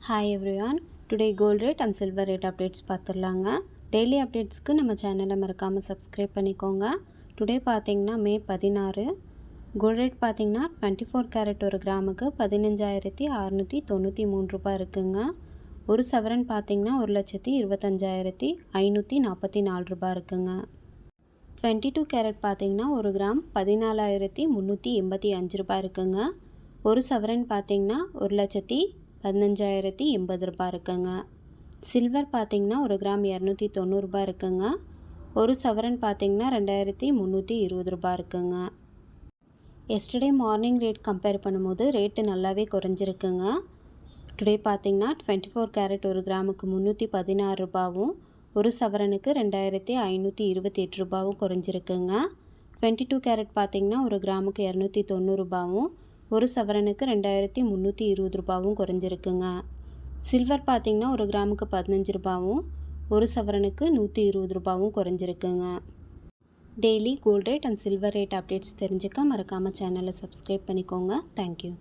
Hi everyone. Today gold rate and silver rate updates பார்த்துடலாங்க. Daily அப்டேட்ஸ்க்கு நம்ம சேனலை மறக்காமல் சப்ஸ்கிரைப் பண்ணிக்கோங்க. டுடே பார்த்தீங்கன்னா மே 16. கோல்ட் ரேட் பார்த்தீங்கன்னா 24 கேரட் ஒரு கிராமுக்கு 15,693 ரூபாய் இருக்குங்க. ஒரு சவரன் பார்த்தீங்கன்னா 1,25,544 ரூபாய் இருக்குங்க. 22 கேரட் பார்த்தீங்கன்னா ஒரு கிராம் 14,385 ரூபாய் இருக்குங்க. ஒரு சவரன் பார்த்தீங்கன்னா 1,15,080 ரூபாய் இருக்குங்க. சில்வர் பார்த்தீங்கன்னா ஒரு கிராம் 290 ரூபாய் இருக்குங்க. ஒரு சவரன் பார்த்தீங்கன்னா 2,320 ரூபாய் இருக்குங்க. எஸ்டர்டே மார்னிங் ரேட் கம்பேர் பண்ணும்போது ரேட்டு நல்லாவே குறைஞ்சிருக்குங்க. டுடே பார்த்தீங்கன்னா 24 கேரட் ஒரு கிராமுக்கு 316 ரூபாவும் ஒரு சவரனுக்கு 2,528 ரூபாவும் குறைஞ்சிருக்குங்க. 22 கேரட் பார்த்தீங்கன்னா ஒரு கிராமுக்கு 290 ரூபாவும் ஒரு சவரனுக்கு 2,320 ரூபாவும் குறைஞ்சிருக்குங்க. சில்வர் பார்த்தீங்கன்னா ஒரு கிராமுக்கு 15 ரூபாவும் ஒரு சவரனுக்கு 120 ரூபாவும் குறைஞ்சிருக்குங்க. Daily gold rate and silver rate updates தெரிஞ்சுக்க மறக்காமல் சேனலை சப்ஸ்கிரைப் பண்ணிக்கோங்க. தேங்க்யூ.